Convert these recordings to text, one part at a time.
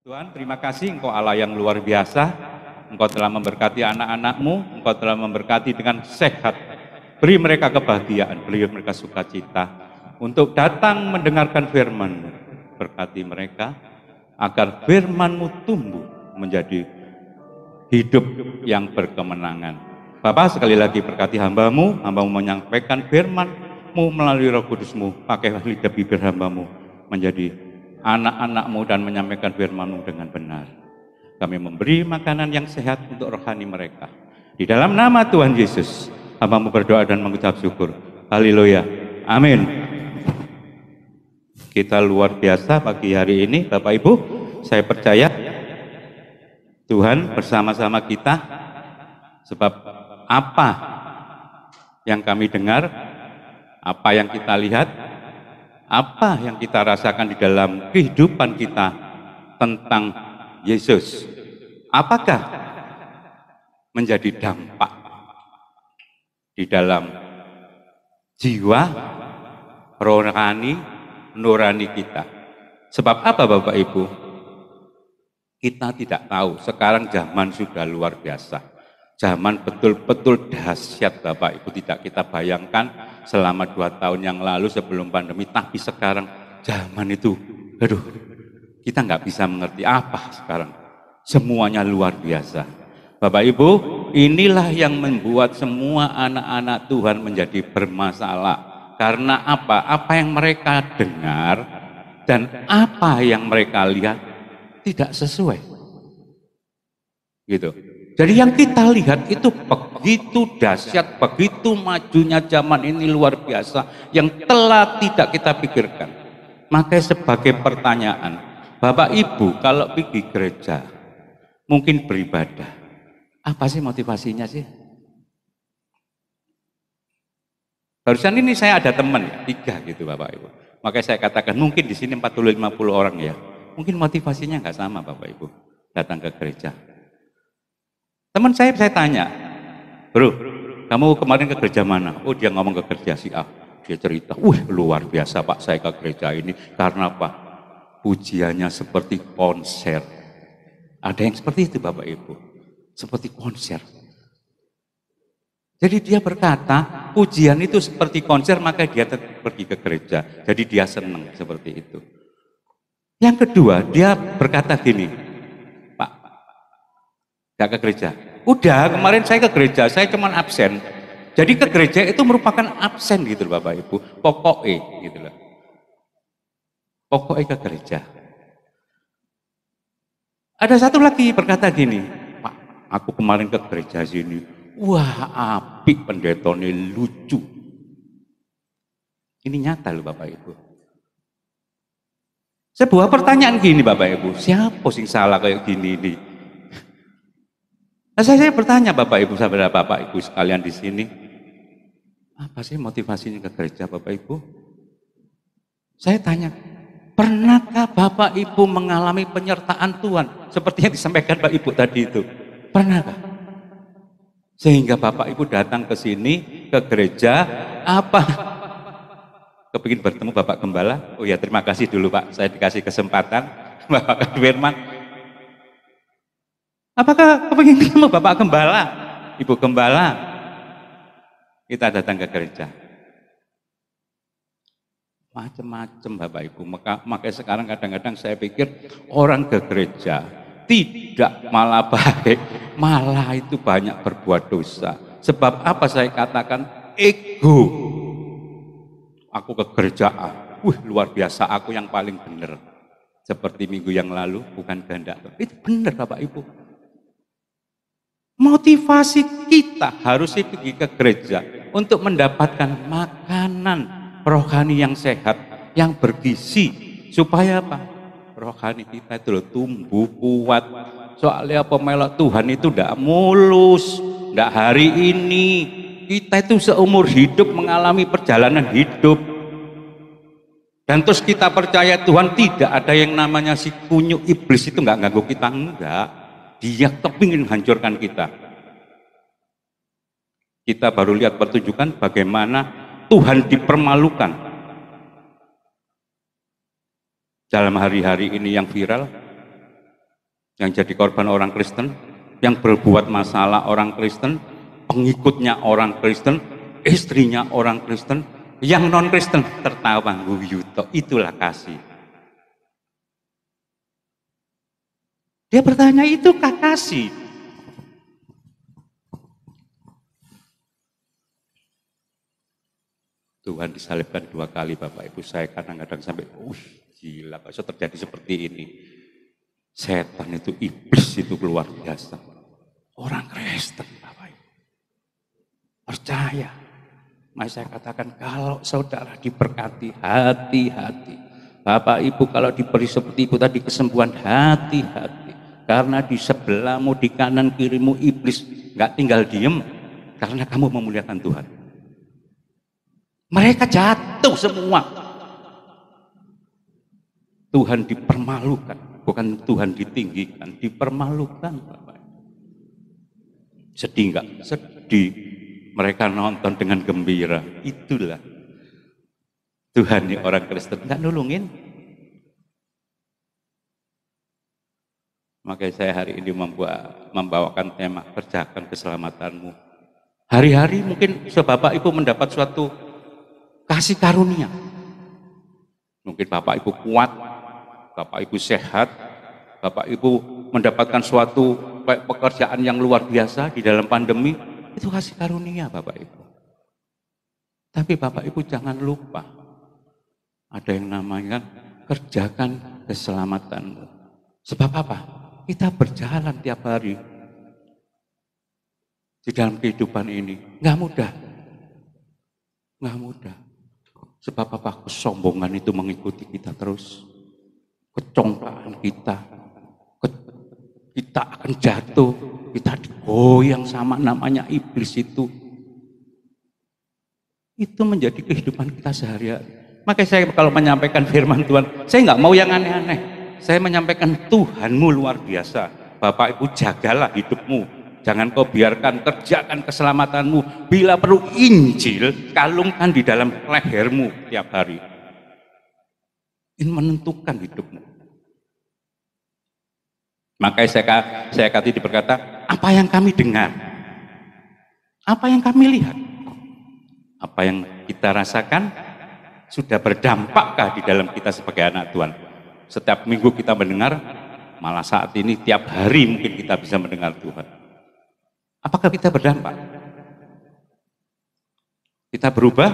Tuhan, terima kasih Engkau Allah yang luar biasa. Engkau telah memberkati anak-anak-Mu, Engkau telah memberkati dengan sehat. Beri mereka kebahagiaan, beri mereka sukacita untuk datang mendengarkan firman. Berkati mereka agar firman-Mu tumbuh menjadi hidup yang berkemenangan. Bapak, sekali lagi berkati hamba-Mu menyampaikan firman-Mu melalui Roh Kudus-Mu, pakai lidah bibir hamba-Mu menjadi anak-anak-Mu dan menyampaikan firman-Mu dengan benar. Kami memberi makanan yang sehat untuk rohani mereka. Di dalam nama Tuhan Yesus, hamba-Mu berdoa dan mengucap syukur. Haleluya. Amin. Kita luar biasa pagi hari ini, Bapak Ibu. Saya percaya Tuhan bersama-sama kita, sebab apa yang kami dengar, apa yang kita lihat, apa yang kita rasakan di dalam kehidupan kita tentang Yesus, apakah menjadi dampak di dalam jiwa rohani nurani kita? Sebab apa Bapak Ibu? Kita tidak tahu, sekarang zaman sudah luar biasa. Zaman betul-betul dahsyat Bapak Ibu, tidak kita bayangkan selama 2 tahun yang lalu sebelum pandemi, tapi sekarang zaman itu, aduh, kita nggak bisa mengerti apa sekarang. Semuanya luar biasa. Bapak Ibu, inilah yang membuat semua anak-anak Tuhan menjadi bermasalah. Karena apa? Apa yang mereka dengar dan apa yang mereka lihat tidak sesuai. Gitu. Jadi yang kita lihat itu begitu dahsyat, begitu majunya zaman ini luar biasa, yang telah tidak kita pikirkan. Makanya sebagai pertanyaan, Bapak Ibu kalau pergi gereja, mungkin beribadah, apa sih motivasinya sih? Barusan ini saya ada teman, 3 gitu Bapak Ibu. Makanya saya katakan mungkin di sini 40-50 orang ya. Mungkin motivasinya nggak sama Bapak Ibu datang ke gereja. Teman saya tanya, bro, kamu kemarin ke gereja mana? Oh, dia ngomong ke gereja si A. Dia cerita, luar biasa Pak, saya ke gereja ini karena apa? Pujiannya seperti konser. Ada yang seperti itu Bapak Ibu, seperti konser. Jadi dia berkata, pujian itu seperti konser, maka dia pergi ke gereja. Jadi dia senang seperti itu. Yang kedua, dia berkata gini, Pak, gak ke gereja? Udah, kemarin saya ke gereja, saya cuman absen. Jadi ke gereja itu merupakan absen gitu loh Bapak Ibu. Pokoknya gitu loh. Pokoknya ke gereja. Ada satu lagi berkata gini, Pak, aku kemarin ke gereja sini. Wah, apik pendetone lucu. Ini nyata loh Bapak Ibu. Sebuah pertanyaan gini Bapak Ibu, siapa sing salah kayak gini nih? Nah, saya bertanya Bapak Ibu, saudara Bapak Ibu sekalian di sini, apa sih motivasinya ke gereja Bapak Ibu? Saya tanya, pernahkah Bapak Ibu mengalami penyertaan Tuhan seperti yang disampaikan Pak Ibu tadi itu? Pernahkah? Sehingga Bapak Ibu datang ke sini, ke gereja, apa? Kepingin bertemu Bapak Gembala? Oh ya, terima kasih dulu Pak, saya dikasih kesempatan Bapak Firman. Apakah kepingin ketemu Bapak Gembala, Ibu Gembala? Kita datang ke gereja. Macam-macam Bapak Ibu. Makanya sekarang kadang-kadang saya pikir orang ke gereja tidak malah baik, malah itu banyak berbuat dosa. Sebab apa saya katakan? Ego. Aku ke gereja, luar biasa, aku yang paling benar. Seperti minggu yang lalu, bukan kehendak. Itu benar Bapak Ibu. Motivasi kita harus pergi ke gereja untuk mendapatkan makanan rohani yang sehat, yang bergizi, supaya apa? Rohani kita itu tumbuh kuat. Soalnya pemeluk Tuhan itu tidak mulus, tidak hari ini. Kita itu seumur hidup mengalami perjalanan hidup. Dan terus kita percaya Tuhan tidak ada yang namanya si kunyuk iblis itu nggak ganggu kita, enggak. Dia kepingin hancurkan kita. Kita baru lihat pertunjukan bagaimana Tuhan dipermalukan. Dalam hari-hari ini yang viral, yang jadi korban orang Kristen, yang berbuat masalah orang Kristen, pengikutnya orang Kristen, istrinya orang Kristen, yang non Kristen tertawa nguyuto. Itulah kasih. Dia bertanya, itukah kasih? Tuhan disalibkan 2 kali, Bapak Ibu. Saya kadang-kadang sampai, gila, kok bisa terjadi seperti ini. Setan itu, iblis itu luar biasa. Orang Kristen, Bapak Ibu. Percaya. Mas saya katakan, kalau saudara diberkati, hati-hati. Bapak Ibu kalau diberi seperti itu tadi kesembuhan, hati-hati. Karena di sebelahmu, di kanan kirimu iblis nggak tinggal diem, karena kamu memuliakan Tuhan. Mereka jatuh semua. Tuhan dipermalukan, bukan Tuhan ditinggikan, dipermalukan, Bapak. Sedih nggak? Sedih. Mereka nonton dengan gembira. Itulah Tuhan nih, orang Kristen nggak nulungin. Makanya saya hari ini membawakan tema kerjakan keselamatanmu. Hari-hari mungkin Bapak Ibu mendapat suatu kasih karunia. Mungkin Bapak Ibu kuat, Bapak Ibu sehat, Bapak Ibu mendapatkan suatu pekerjaan yang luar biasa di dalam pandemi. Itu kasih karunia Bapak Ibu. Tapi Bapak Ibu jangan lupa, ada yang namanya kerjakan keselamatanmu. Sebab apa? Kita berjalan tiap hari di dalam kehidupan ini. Nggak mudah. Nggak mudah. Sebab apa? Kesombongan itu mengikuti kita terus. Kecongkaan kita. Kita akan jatuh. Kita digoyang sama namanya iblis itu. Itu menjadi kehidupan kita sehari-hari. Makanya saya kalau menyampaikan firman Tuhan, saya nggak mau yang aneh-aneh. Saya menyampaikan Tuhanmu luar biasa. Bapak Ibu jagalah hidupmu. Jangan kau biarkan, kerjakan keselamatanmu. Bila perlu Injil, kalungkan di dalam lehermu tiap hari. Ini menentukan hidupmu. Makanya saya tadi berkata, apa yang kami dengar? Apa yang kami lihat? Apa yang kita rasakan? Sudah berdampakkah di dalam kita sebagai anak Tuhan? Setiap minggu kita mendengar, malah saat ini tiap hari mungkin kita bisa mendengar Tuhan. Apakah kita berdampak? Kita berubah?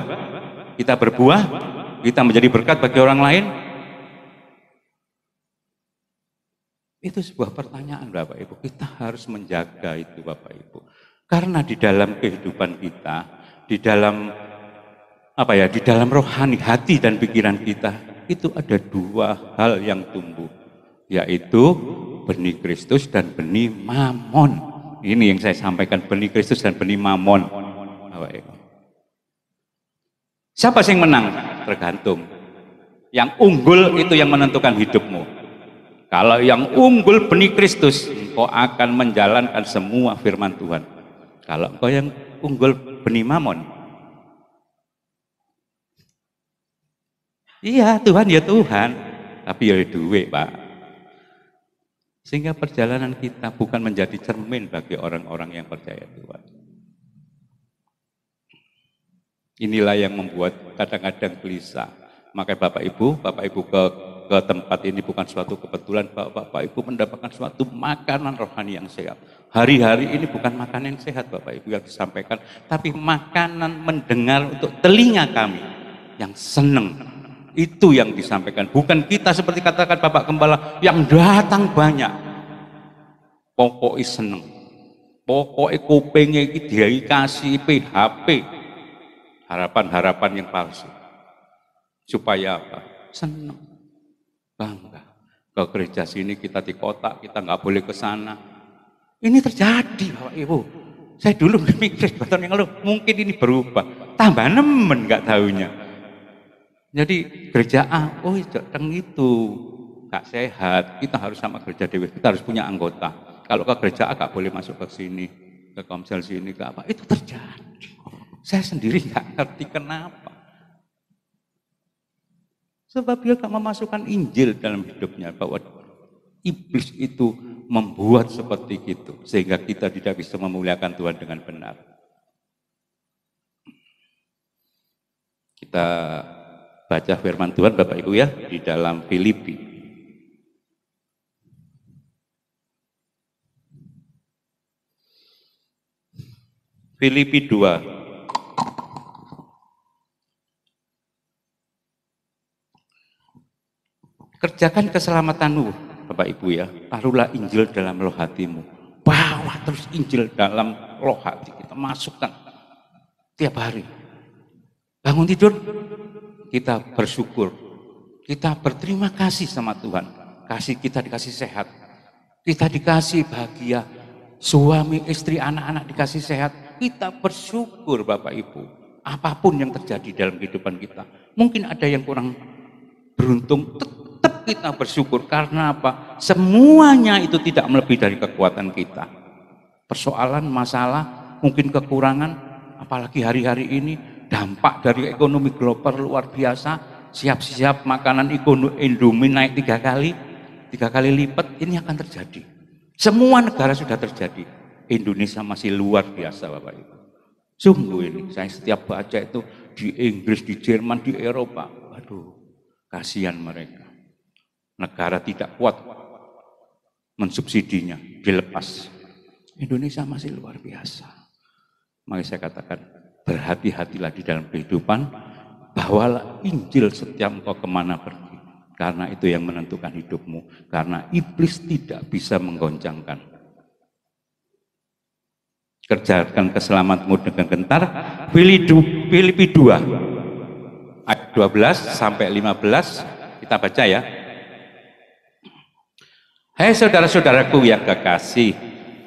Kita berbuah? Kita menjadi berkat bagi orang lain? Itu sebuah pertanyaan Bapak Ibu. Kita harus menjaga itu Bapak Ibu. Karena di dalam kehidupan kita, di dalam di dalam rohani hati dan pikiran kita, itu ada 2 hal yang tumbuh, yaitu benih Kristus dan benih Mamon. Ini yang saya sampaikan, benih Kristus dan benih Mamon. Siapa sih yang menang? Tergantung. Yang unggul itu yang menentukan hidupmu. Kalau yang unggul benih Kristus, engkau akan menjalankan semua firman Tuhan. Kalau engkau yang unggul benih Mamon, iya, Tuhan ya Tuhan, tapi ya duit, Pak. Sehingga perjalanan kita bukan menjadi cermin bagi orang-orang yang percaya Tuhan. Inilah yang membuat kadang-kadang gelisah. Makanya Bapak Ibu ke tempat ini bukan suatu kebetulan, Bapak Ibu mendapatkan suatu makanan rohani yang sehat. Hari-hari ini bukan makanan yang sehat Bapak Ibu yang disampaikan, tapi makanan mendengar untuk telinga kami yang senang. Itu yang disampaikan, bukan kita seperti katakan Bapak Gembala yang datang banyak. Pokoknya seneng, pokoknya kupingnya dia dikasih PHP, harapan-harapan yang palsu. Supaya apa? Seneng, bangga. Ke gereja sini kita di kota, kita nggak boleh ke sana. Ini terjadi Bapak Ibu. Saya dulu mikir tahun yang lalu mungkin ini berubah, tambah nemen nggak tahunya. Jadi gereja A, datang itu gak sehat, kita harus sama gereja dewi, kita harus punya anggota. Kalau ke gereja A gak boleh masuk ke sini, ke komsel sini, ke apa, itu terjadi. Saya sendiri gak ngerti kenapa. Sebab dia gak memasukkan Injil dalam hidupnya, bahwa iblis itu membuat seperti itu, sehingga kita tidak bisa memuliakan Tuhan dengan benar. Kita baca firman Tuhan Bapak Ibu ya, di dalam Filipi. Filipi 2. Kerjakan keselamatanmu, Bapak Ibu ya. Taruhlah Injil dalam loh hatimu. Bawa terus Injil dalam loh hati kita. Masukkan tiap hari. Bangun tidur, kita bersyukur. Kita berterima kasih sama Tuhan. Kasih kita dikasih sehat. Kita dikasih bahagia. Suami, istri, anak-anak dikasih sehat. Kita bersyukur Bapak Ibu. Apapun yang terjadi dalam kehidupan kita. Mungkin ada yang kurang beruntung, tetap kita bersyukur. Karena apa? Semuanya itu tidak melebihi dari kekuatan kita. Persoalan, masalah, mungkin kekurangan, apalagi hari-hari ini, dampak dari ekonomi global luar biasa. Siap-siap makanan Indomie naik 3 kali lipat, ini akan terjadi. Semua negara sudah terjadi. Indonesia masih luar biasa Bapak Ibu. Sungguh ini, saya setiap baca itu di Inggris, di Jerman, di Eropa. Aduh, kasihan mereka. Negara tidak kuat mensubsidinya, dilepas. Indonesia masih luar biasa. Maka saya katakan, berhati-hatilah di dalam kehidupan, bawalah Injil setiap engkau kemana pergi. Karena itu yang menentukan hidupmu. Karena iblis tidak bisa menggoncangkan. Kerjakan keselamatanmu dengan gentar. Filipi 2 ayat 12 sampai 15 kita baca ya. Hai saudara-saudaraku yang kekasih,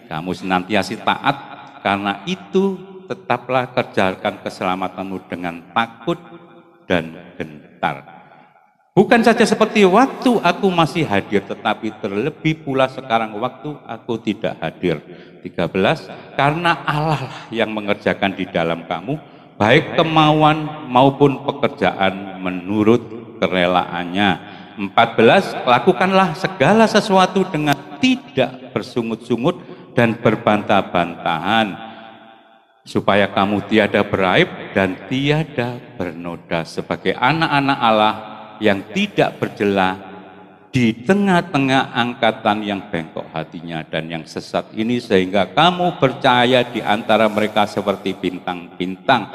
kamu senantiasa taat, karena itu tetaplah kerjakan keselamatanmu dengan takut dan gentar. Bukan saja seperti waktu aku masih hadir, tetapi terlebih pula sekarang waktu aku tidak hadir. 13, karena Allah yang mengerjakan di dalam kamu, baik kemauan maupun pekerjaan menurut kerelaannya. 14, lakukanlah segala sesuatu dengan tidak bersungut-sungut dan berbantah-bantahan, supaya kamu tiada beraib dan tiada bernoda sebagai anak-anak Allah yang tidak berjela di tengah-tengah angkatan yang bengkok hatinya dan yang sesat ini, sehingga kamu percaya di antara mereka seperti bintang-bintang.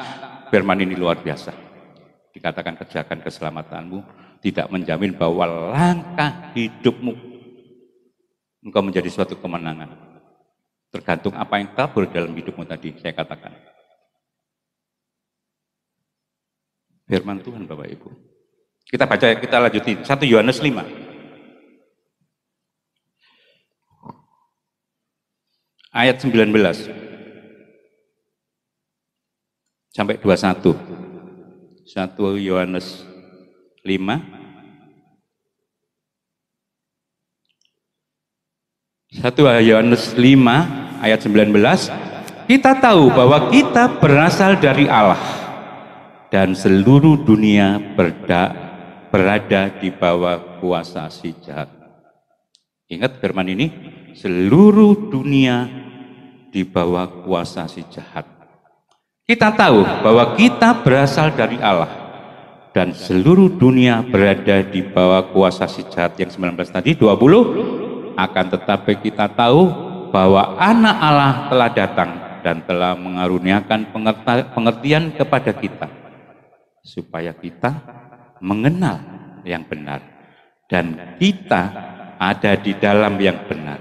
Firman ini luar biasa. Dikatakan kerjakan keselamatanmu tidak menjamin bahwa langkah hidupmu engkau menjadi suatu kemenangan. Tergantung apa yang tabur dalam hidupmu tadi, saya katakan. Firman Tuhan Bapak Ibu. Kita baca, kita lanjutin. 1 Yohanes 5. Ayat 19 sampai 21. 1 Yohanes 5. 1 Yohanes 5 ayat 19. Kita tahu bahwa kita berasal dari Allah dan seluruh dunia berada di bawah kuasa si jahat. Ingat firman ini, seluruh dunia di bawah kuasa si jahat. Kita tahu bahwa kita berasal dari Allah dan seluruh dunia berada di bawah kuasa si jahat. Yang 19 tadi, 20. Akan tetapi kita tahu bahwa anak Allah telah datang dan telah mengaruniakan pengertian kepada kita, supaya kita mengenal yang benar, dan kita ada di dalam yang benar,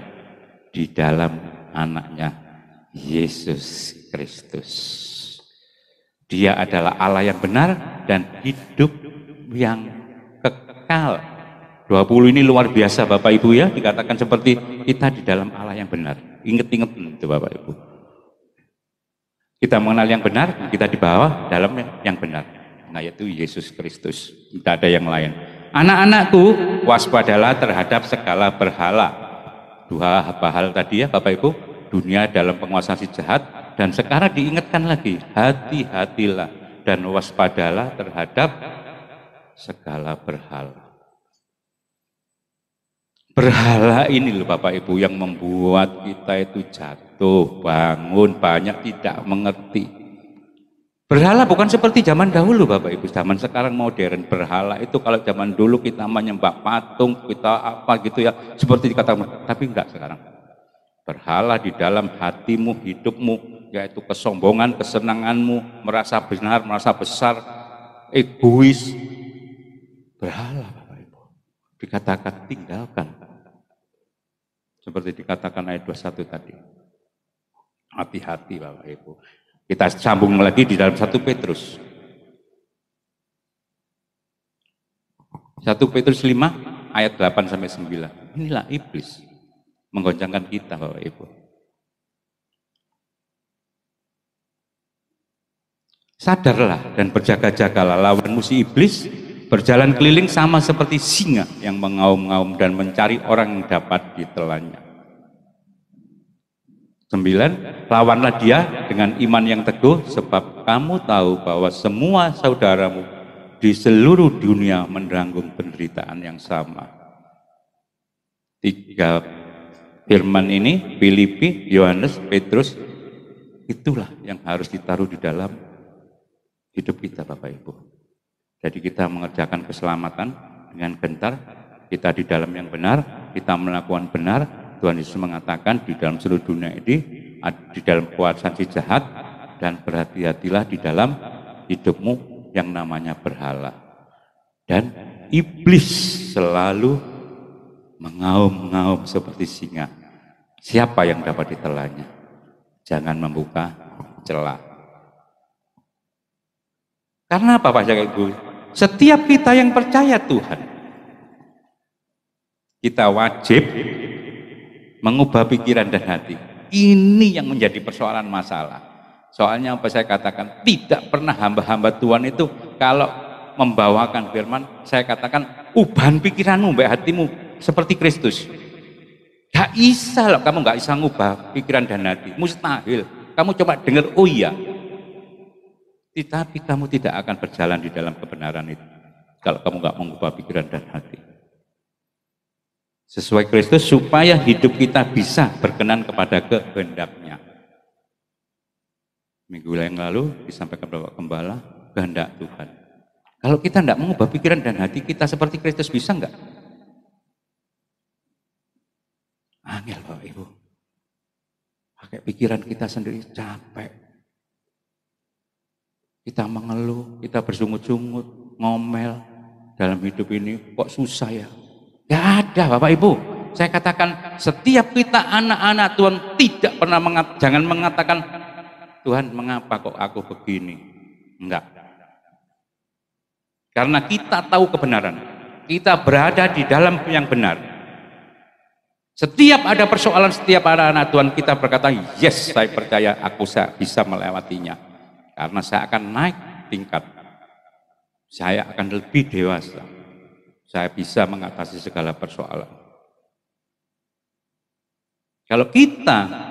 di dalam anaknya Yesus Kristus. Dia adalah Allah yang benar dan hidup yang kekal. 20 ini luar biasa Bapak Ibu ya, dikatakan seperti kita di dalam Allah yang benar. Ingat-ingat itu Bapak Ibu. Kita mengenal yang benar, kita di bawah dalam yang benar. Nah, yaitu Yesus Kristus. Tidak ada yang lain. Anak-anakku, waspadalah terhadap segala berhala. 2 hal tadi ya Bapak Ibu. Dunia dalam penguasaan si jahat, dan sekarang diingatkan lagi, hati-hatilah dan waspadalah terhadap segala berhala. Berhala ini loh Bapak Ibu yang membuat kita itu jatuh, bangun, banyak tidak mengerti. Berhala bukan seperti zaman dahulu Bapak Ibu, zaman sekarang modern. Berhala itu kalau zaman dulu kita menyembah patung, kita apa gitu ya, seperti dikatakan, tapi enggak sekarang. Berhala di dalam hatimu, hidupmu, yaitu kesombongan, kesenanganmu, merasa benar, merasa besar, egois. Berhala Bapak Ibu, dikatakan tinggalkan. Seperti dikatakan ayat 21 tadi. Hati-hati Bapak Ibu. Kita sambung lagi di dalam 1 Petrus. 1 Petrus 5 ayat 8 sampai 9. Inilah iblis menggoncangkan kita Bapak Ibu. Sadarlah dan berjaga-jagalah, lawanmu si iblis berjalan keliling sama seperti singa yang mengaum-ngaum dan mencari orang yang dapat ditelannya. 9. Lawanlah dia dengan iman yang teguh, sebab kamu tahu bahwa semua saudaramu di seluruh dunia menanggung penderitaan yang sama. 3 firman ini, Filipi, Yohanes, Petrus, itulah yang harus ditaruh di dalam hidup kita Bapak Ibu. Jadi kita mengerjakan keselamatan dengan gentar, kita di dalam yang benar, kita melakukan benar. Tuhan Yesus mengatakan di dalam seluruh dunia ini, di dalam kuasa si jahat, dan berhati-hatilah di dalam hidupmu yang namanya berhala. Dan iblis selalu mengaum-ngaum seperti singa. Siapa yang dapat ditelannya? Jangan membuka celah. Karena apa Pak Ibu? Setiap kita yang percaya Tuhan, kita wajib mengubah pikiran dan hati. Ini yang menjadi persoalan masalah. Soalnya apa saya katakan, tidak pernah hamba-hamba Tuhan itu kalau membawakan firman, saya katakan ubahan pikiranmu, baik hatimu seperti Kristus. Gak bisa loh, kamu gak bisa ngubah pikiran dan hati, mustahil. Kamu coba dengar, oh iya, tetapi kamu tidak akan berjalan di dalam kebenaran itu kalau kamu gak mengubah pikiran dan hati sesuai Kristus, supaya hidup kita bisa berkenan kepada kehendaknya. Minggu yang lalu disampaikan Bapak Gembala, kehendak Tuhan. Kalau kita tidak mengubah pikiran dan hati kita seperti Kristus, bisa enggak? Angel Bapak Ibu. Pakai pikiran kita sendiri capek. Kita mengeluh, kita bersungut-sungut, ngomel dalam hidup ini, kok susah ya? Gak ada Bapak Ibu. Saya katakan setiap kita anak-anak Tuhan tidak pernah jangan mengatakan Tuhan mengapa kok aku begini. Enggak. Karena kita tahu kebenaran. Kita berada di dalam yang benar. Setiap ada persoalan, setiap anak-anak Tuhan kita berkata, yes, saya percaya aku bisa melewatinya. Karena saya akan naik tingkat. Saya akan lebih dewasa. Saya bisa mengatasi segala persoalan. Kalau kita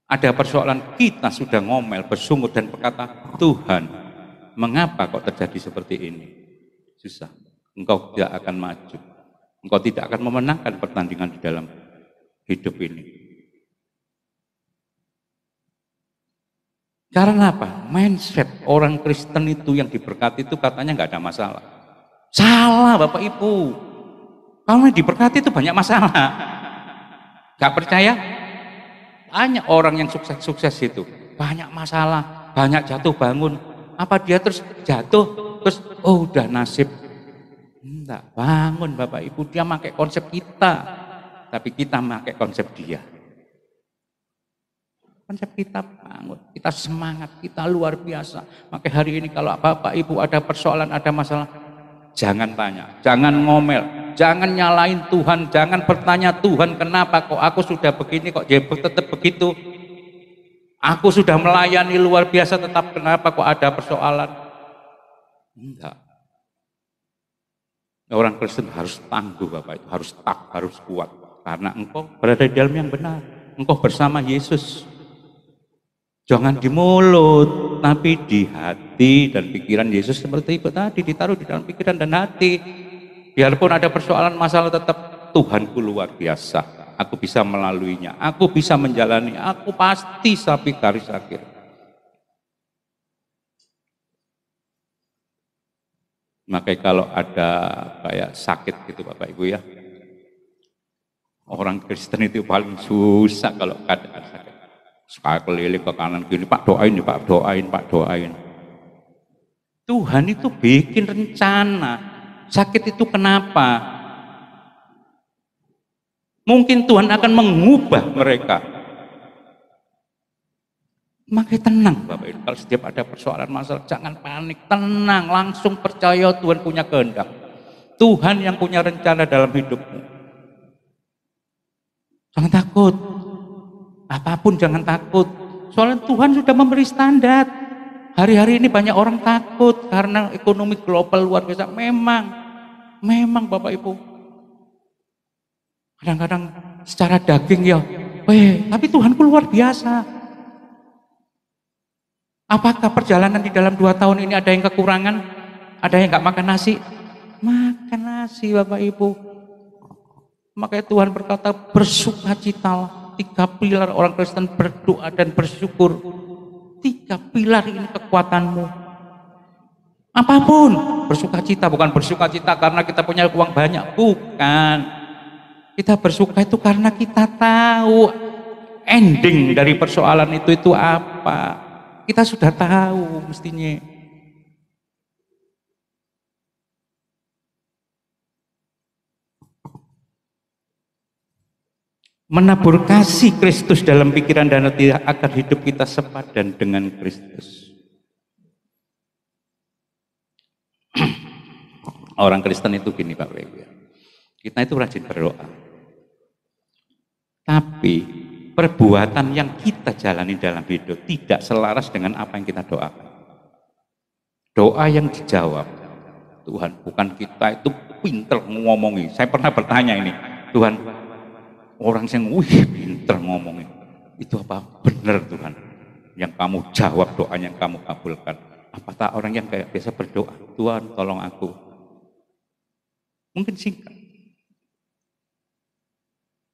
ada persoalan, kita sudah ngomel, bersungut dan berkata, Tuhan, mengapa kok terjadi seperti ini? Susah. Engkau tidak akan maju. Engkau tidak akan memenangkan pertandingan di dalam hidup ini. Karena apa? Mindset orang Kristen itu yang diberkati itu katanya nggak ada masalah. Salah Bapak Ibu. Kalau diberkati itu banyak masalah. Gak percaya? Banyak orang yang sukses-sukses itu. Banyak masalah, banyak jatuh bangun. Apa dia terus jatuh, terus oh udah nasib. Enggak, bangun Bapak Ibu. Dia pakai konsep kita. Tapi kita pakai konsep dia. Konsep kita bangun, kita semangat, kita luar biasa. Makanya hari ini kalau Bapak Ibu ada persoalan, ada masalah, jangan tanya, jangan ngomel, jangan nyalain Tuhan, jangan bertanya Tuhan kenapa kok aku sudah begini kok dia tetap begitu. Aku sudah melayani luar biasa tetap kenapa kok ada persoalan. Enggak. Orang Kristen harus tangguh Bapak itu, harus kuat. Karena engkau berada di dalam yang benar. Engkau bersama Yesus. Jangan di mulut, tapi di hati dan pikiran Yesus seperti itu tadi, ditaruh di dalam pikiran dan hati. Biarpun ada persoalan, masalah tetap Tuhanku luar biasa, aku bisa melaluinya, aku bisa menjalani, aku pasti sampai garis akhir. Makanya kalau ada kayak sakit gitu Bapak Ibu ya, orang Kristen itu paling susah kalau keadaan sakit. Sekali keliling ke kanan kiri, Pak doain nih, Pak doain, Pak doain. Tuhan itu bikin rencana. Sakit itu kenapa? Mungkin Tuhan akan mengubah mereka. Makanya tenang Bapak Ibu, kalau setiap ada persoalan masalah jangan panik, tenang, langsung percaya Tuhan punya kehendak. Tuhan yang punya rencana dalam hidupmu. Jangan takut, apapun jangan takut. Soalnya Tuhan sudah memberi standar. Hari-hari ini banyak orang takut karena ekonomi global luar biasa. Memang Bapak Ibu. Kadang-kadang secara daging ya, tapi Tuhanku luar biasa. Apakah perjalanan di dalam 2 tahun ini ada yang kekurangan? Ada yang nggak makan nasi? Makan nasi Bapak Ibu. Makanya Tuhan berkata bersukacitalah. 3 pilar orang Kristen berdoa dan bersyukur. 3 pilar ini kekuatanmu. Apapun bersukacita, bukan bersukacita karena kita punya uang banyak, bukan. Kita bersuka itu karena kita tahu ending dari persoalan itu apa. Kita sudah tahu mestinya. Menabur kasih Kristus dalam pikiran dan hati agar hidup kita sepadan dengan Kristus. Orang Kristen itu gini Pak Ibu. Kita itu rajin berdoa. Tapi perbuatan yang kita jalani dalam hidup tidak selaras dengan apa yang kita doakan. Doa yang dijawab, Tuhan, bukan kita itu pinter ngomongi. Saya pernah bertanya ini, Tuhan, orang yang pinter ngomongin, itu apa benar Tuhan? Yang kamu jawab doanya yang kamu kabulkan. Apakah orang yang kayak biasa berdoa, Tuhan tolong aku. Mungkin singkat.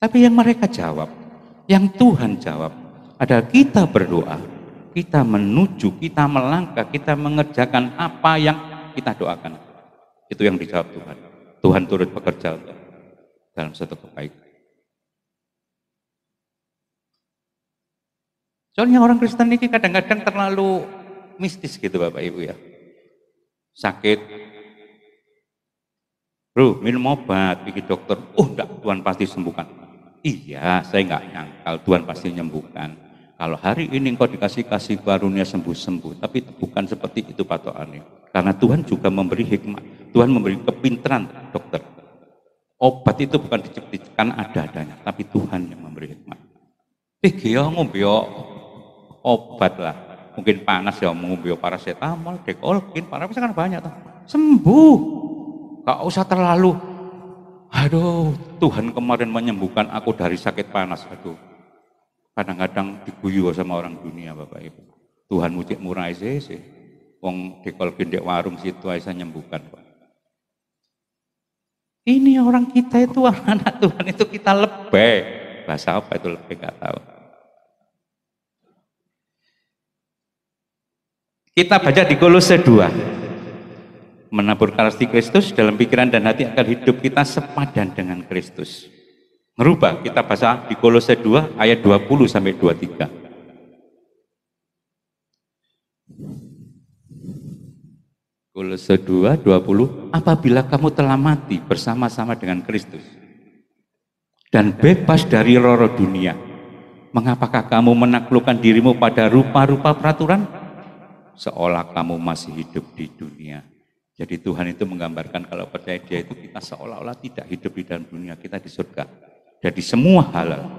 Tapi yang mereka jawab, yang Tuhan jawab adalah kita berdoa, kita menuju, kita melangkah, kita mengerjakan apa yang kita doakan. Itu yang dijawab Tuhan. Tuhan turut bekerja dalam satu kebaikan. Soalnya orang Kristen ini kadang-kadang terlalu mistis gitu Bapak Ibu ya. Sakit, bro minum obat, pergi dokter, enggak, Tuhan pasti sembuhkan. Iya, saya nggak nyangkal Tuhan pasti menyembuhkan. Kalau hari ini engkau dikasih karunia sembuh-sembuh, tapi itu bukan seperti itu patokannya. Karena Tuhan juga memberi hikmat, Tuhan memberi kepintaran dokter. Obat itu bukan diciptakan ada-adanya, tapi Tuhan yang memberi hikmat. Dia ngombe obat lah, mungkin panas ya ngombe paracetamol, dekolkin, paracetamol kan banyak tuh. Sembuh, gak usah terlalu. Aduh, Tuhan kemarin menyembuhkan aku dari sakit panas. Aduh, kadang-kadang diguyu sama orang dunia Bapak Ibu. Tuhan mucik murah sih. Wong dekolkin dek warung situ aja nyembuhkan. Ini orang kita itu, anak Tuhan itu kita lebay. Bahasa apa itu lebay gak tahu. Kita baca di Kolose 2. Menabur kasih Kristus dalam pikiran dan hati agar hidup kita sepadan dengan Kristus. Merubah, kita baca di Kolose 2 ayat 20 sampai 23. Kolose 2, 20, apabila kamu telah mati bersama-sama dengan Kristus dan bebas dari roh dunia, mengapakah kamu menaklukkan dirimu pada rupa-rupa peraturan? Seolah kamu masih hidup di dunia. Jadi Tuhan itu menggambarkan kalau percaya Dia itu kita seolah-olah tidak hidup di dalam dunia, kita di surga. Jadi semua halal,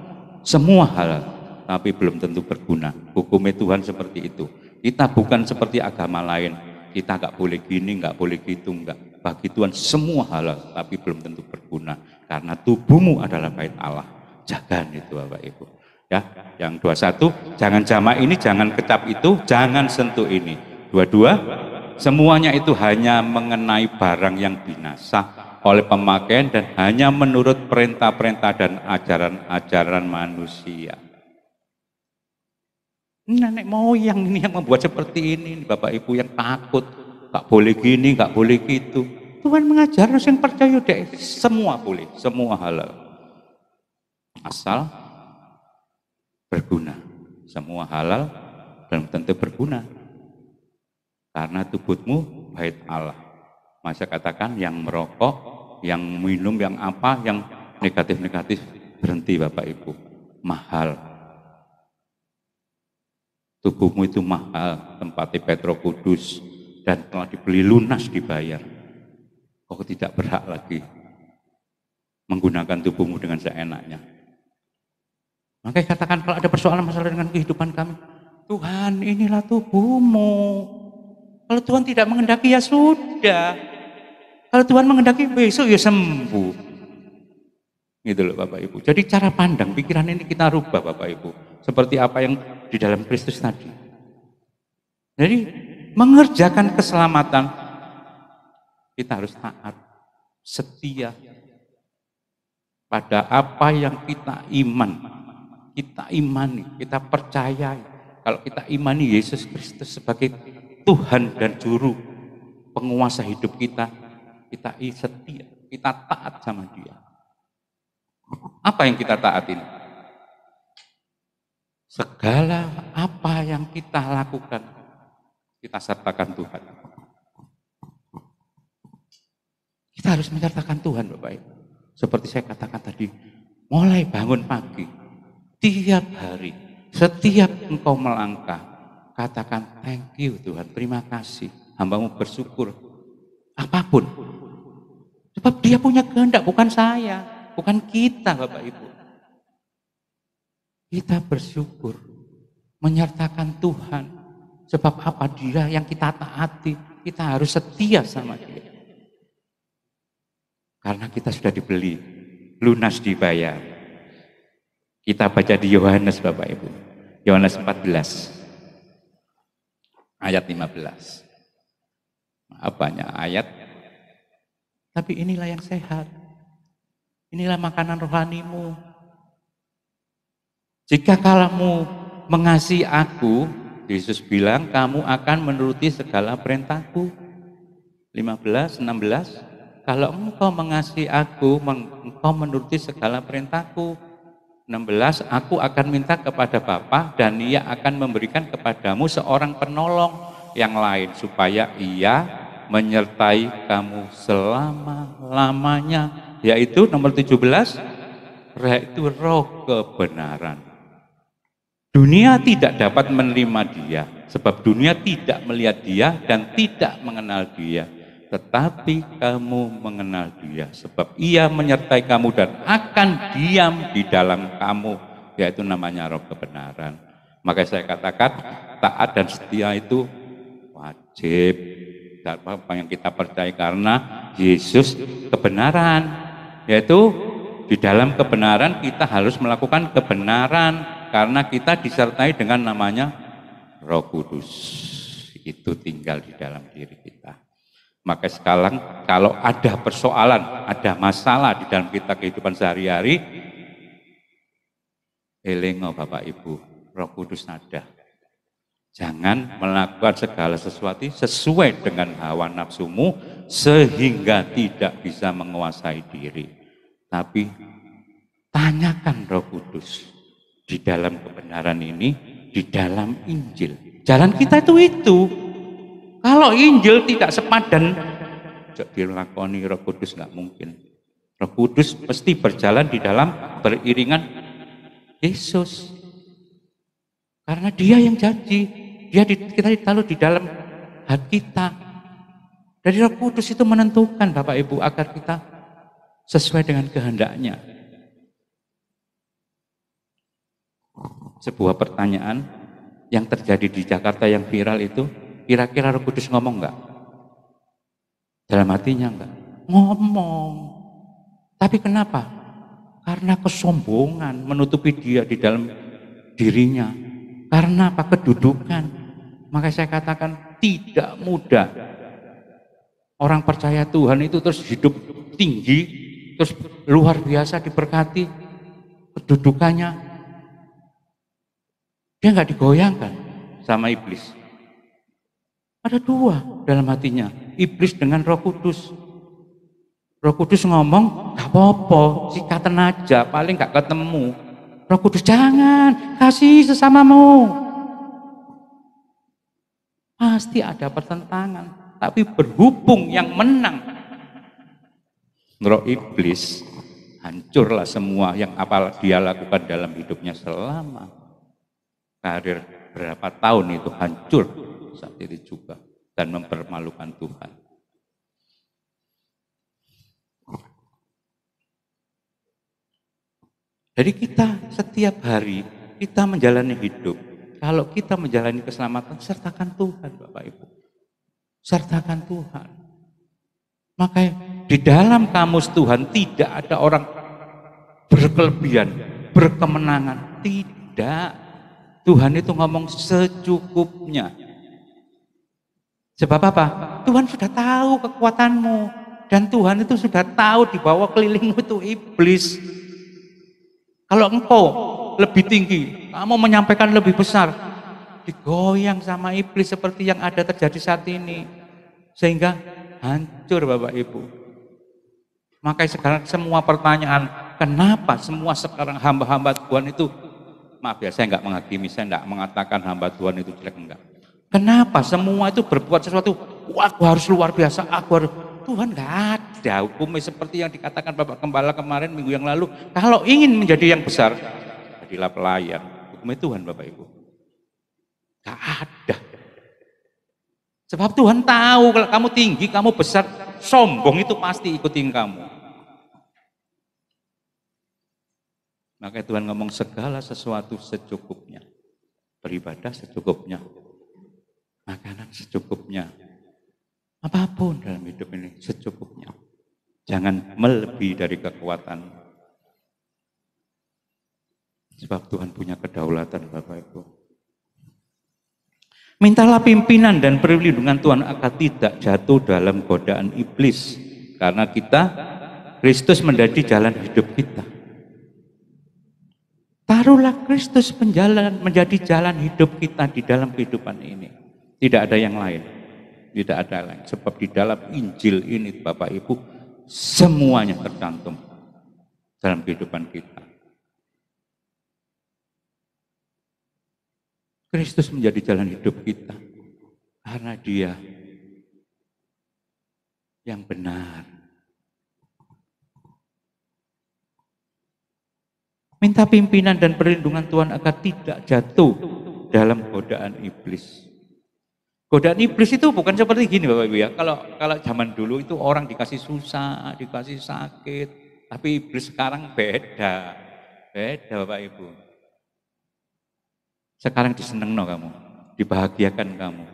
tapi belum tentu berguna. Hukumnya Tuhan seperti itu. Kita bukan seperti agama lain. Kita nggak boleh gini, nggak boleh gitu, nggak. Bagi Tuhan semua halal, tapi belum tentu berguna. Karena tubuhmu adalah bait Allah. Jaga itu Bapak Ibu. Ya, yang 21, jangan jamak ini, jangan kecap itu, jangan sentuh ini. 22, semuanya itu hanya mengenai barang yang binasa, oleh pemakaian dan hanya menurut perintah-perintah dan ajaran-ajaran manusia. Nenek moyang ini yang membuat seperti ini, Bapak Ibu, yang takut, gak boleh gini, gak boleh gitu. Tuhan mengajar yang percaya deh, semua boleh, semua halal. Asal berguna. Semua halal dan tentu berguna. Karena tubuhmu bait Allah. Masa katakan yang merokok, yang minum, yang apa, yang negatif-negatif, berhenti Bapak Ibu. Mahal. Tubuhmu itu mahal, tempatnya Petro Kudus, dan telah dibeli lunas dibayar. Kau tidak berhak lagi menggunakan tubuhmu dengan seenaknya. Makanya katakan kalau ada persoalan masalah dengan kehidupan kami, Tuhan inilah tubuhmu. Kalau Tuhan tidak menghendaki ya sudah. Kalau Tuhan menghendaki besok ya sembuh. Gitu loh Bapak Ibu. Jadi cara pandang pikiran ini kita rubah Bapak Ibu. Seperti apa yang di dalam Kristus tadi. Jadi mengerjakan keselamatan kita harus taat, setia pada apa yang kita imani, kita percayai. Kalau kita imani Yesus Kristus sebagai Tuhan dan Juru penguasa hidup kita setia, kita taat sama Dia. Apa yang kita taatin? Segala apa yang kita lakukan, kita sertakan Tuhan. Kita harus menyertakan Tuhan Bapak Ibu. Seperti saya katakan tadi, mulai bangun pagi, tiap hari, setiap engkau melangkah, katakan thank you Tuhan, terima kasih. Hambamu bersyukur, apapun. Sebab Dia punya kehendak, bukan saya, bukan kita Bapak Ibu. Kita bersyukur, menyertakan Tuhan. Sebab apa? Dia yang kita taati, kita harus setia sama Dia. Karena kita sudah dibeli, lunas dibayar. Kita baca di Yohanes Bapak Ibu. Yohanes 14 ayat 15. Banyak ayat. Tapi inilah yang sehat. Inilah makanan rohanimu. Jika kamu mengasihi aku, Yesus bilang, kamu akan menuruti segala perintahku. 15, 16. Kalau engkau mengasihi aku, engkau menuruti segala perintahku. 16, aku akan minta kepada Bapa dan Ia akan memberikan kepadamu seorang penolong yang lain supaya Ia menyertai kamu selama-lamanya. Yaitu nomor 17, yaitu roh kebenaran. Dunia tidak dapat menerima Dia, sebab dunia tidak melihat Dia dan tidak mengenal Dia. Tetapi kamu mengenal Dia, sebab Ia menyertai kamu dan akan diam di dalam kamu, yaitu namanya roh kebenaran. Maka saya katakan taat dan setia itu wajib, apa yang kita percaya, karena Yesus kebenaran, yaitu di dalam kebenaran kita harus melakukan kebenaran, karena kita disertai dengan namanya Roh Kudus, itu tinggal di dalam diri kita. Maka sekarang kalau ada persoalan, ada masalah di dalam kita kehidupan sehari-hari, elengo Bapak Ibu, Roh Kudus ada. Jangan melakukan segala sesuatu sesuai dengan hawa nafsumu sehingga tidak bisa menguasai diri. Tapi tanyakan Roh Kudus di dalam kebenaran ini, di dalam Injil. Jalan kita itu. Kalau Injil tidak sepadan, dilakoni Roh Kudus nggak mungkin. Roh Kudus pasti berjalan di dalam beriringan Yesus. Karena Dia yang janji, kita ditaruh di dalam hati kita. Dari Roh Kudus itu menentukan Bapak Ibu agar kita sesuai dengan kehendaknya. Sebuah pertanyaan yang terjadi di Jakarta yang viral itu, kira-kira Roh Kudus ngomong enggak? Dalam hatinya enggak? Ngomong. Tapi kenapa? Karena kesombongan menutupi dia di dalam dirinya. Karena apa? Kedudukan. Maka saya katakan tidak mudah orang percaya Tuhan itu terus hidup tinggi, terus luar biasa diberkati, kedudukannya, dia nggak digoyangkan sama iblis. Ada dua dalam hatinya, iblis dengan Roh Kudus. Roh Kudus ngomong, gak apa-apa, sikatan aja, paling gak ketemu. Roh Kudus, jangan, kasih sesamamu. Pasti ada pertentangan, tapi berhubung yang menang roh iblis, hancurlah semua yang apa dia lakukan dalam hidupnya selama karir berapa tahun itu hancur saat itu juga dan mempermalukan Tuhan. Jadi kita setiap hari kita menjalani hidup, kalau kita menjalani keselamatan, sertakan Tuhan Bapak Ibu. Sertakan Tuhan. Makanya di dalam kamus Tuhan tidak ada orang berkelebihan, berkemenangan. Tidak. Tuhan itu ngomong secukupnya. Sebab apa? Tuhan sudah tahu kekuatanmu. Dan Tuhan itu sudah tahu di bawah kelilingmu itu iblis. Kalau engkau lebih tinggi, kamu menyampaikan lebih besar, digoyang sama iblis seperti yang ada terjadi saat ini. Sehingga hancur Bapak Ibu. Makanya sekarang semua pertanyaan, kenapa semua sekarang hamba-hamba Tuhan itu, maaf ya saya nggak menghakimi, saya nggak mengatakan hamba Tuhan itu jelek, enggak. Kenapa semua itu berbuat sesuatu, aku harus luar biasa, aku harus, Tuhan nggak ada hukumnya seperti yang dikatakan Bapak Gembala kemarin minggu yang lalu. Kalau ingin menjadi yang besar, jadilah pelayan. Hukumnya Tuhan Bapak Ibu. Nggak ada. Sebab Tuhan tahu kalau kamu tinggi, kamu besar, sombong itu pasti ikutin kamu. Makanya Tuhan ngomong segala sesuatu secukupnya. Beribadah secukupnya. Makanan secukupnya. Apapun dalam hidup ini secukupnya. Jangan melebihi dari kekuatan. Sebab Tuhan punya kedaulatan Bapak Ibu. Mintalah pimpinan dan perlindungan Tuhan agar tidak jatuh dalam godaan iblis. Karena kita, Kristus menjadi jalan hidup kita. Taruhlah Kristus menjadi jalan hidup kita di dalam kehidupan ini. Tidak ada yang lain. Tidak ada lain. Sebab di dalam Injil ini Bapak Ibu, semuanya tercantum dalam kehidupan kita. Kristus menjadi jalan hidup kita karena Dia yang benar. Minta pimpinan dan perlindungan Tuhan agar tidak jatuh dalam godaan iblis. Godaan iblis itu bukan seperti gini Bapak Ibu ya. Kalau zaman dulu itu orang dikasih susah, dikasih sakit, tapi iblis sekarang beda. Beda Bapak Ibu. Sekarang disenengno kamu, dibahagiakan kamu,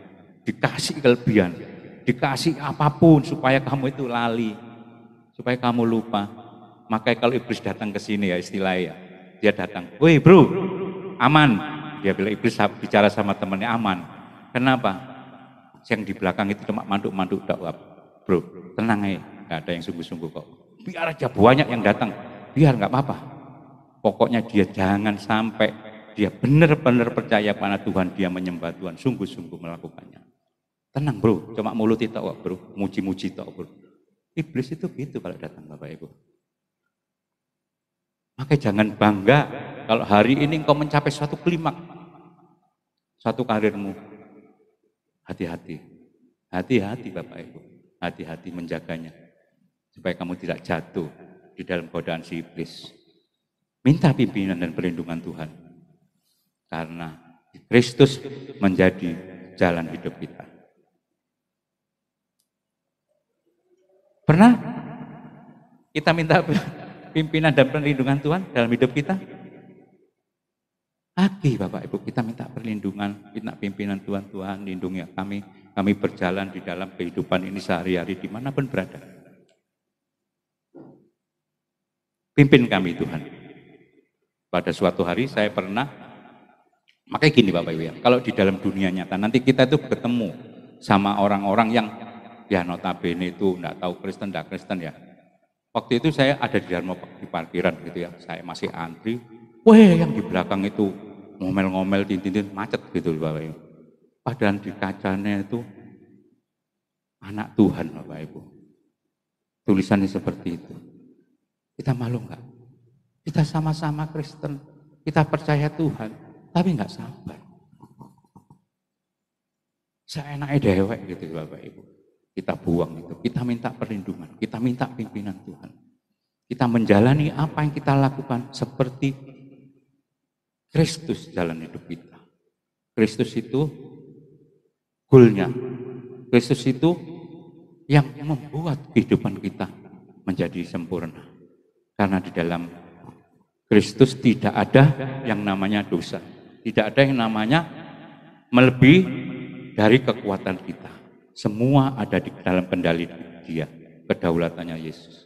dikasih kelebihan, dikasih apapun supaya kamu itu lali, supaya kamu lupa. Makanya kalau iblis datang ke sini ya istilahnya, dia datang, woi bro, aman. Dia bilang iblis bicara sama temannya aman. Kenapa? Yang di belakang itu cuma manduk-manduk dakwah. Bro, tenang aja, nggak ada yang sungguh-sungguh kok. Biar aja banyak yang datang, biar nggak apa-apa. Pokoknya dia jangan sampai dia benar-benar percaya pada Tuhan, dia menyembah Tuhan, sungguh-sungguh melakukannya. Tenang bro, cuma mulut itu bro, muji-muji itu bro. Iblis itu gitu kalau datang Bapak Ibu. Makanya jangan bangga kalau hari ini engkau mencapai suatu klimak, suatu karirmu. Hati-hati, hati-hati Bapak Ibu, hati-hati menjaganya. Supaya kamu tidak jatuh di dalam godaan si iblis. Minta pimpinan dan perlindungan Tuhan. Karena Kristus menjadi jalan hidup kita. Pernah kita minta pimpinan dan perlindungan Tuhan dalam hidup kita? Lagi Bapak Ibu, kita minta perlindungan, minta pimpinan Tuhan, lindungi kami berjalan di dalam kehidupan ini sehari-hari dimanapun berada. Pimpin kami Tuhan. Pada suatu hari saya pernah, makanya gini Bapak Ibu ya, kalau di dalam dunia nyata nanti kita itu ketemu sama orang-orang yang ya notabene itu enggak tahu Kristen, enggak Kristen ya. Waktu itu saya ada di dalam di parkiran gitu ya, saya masih antri. Weh, yang di belakang itu ngomel-ngomel, tintin macet gitu loh Bapak Ibu. Padahal di kacanya itu anak Tuhan Bapak Ibu. Tulisannya seperti itu. Kita malu nggak? Kita sama-sama Kristen, kita percaya Tuhan, tapi nggak sabar. Seenaknya dewek gitu Bapak Ibu. Kita buang itu, kita minta perlindungan, kita minta pimpinan Tuhan. Kita menjalani apa yang kita lakukan seperti Kristus jalan hidup kita. Kristus itu goalnya. Kristus itu yang membuat kehidupan kita menjadi sempurna. Karena di dalam Kristus tidak ada yang namanya dosa. Tidak ada yang namanya melebihi dari kekuatan kita. Semua ada di dalam kendali Dia, kedaulatannya Yesus.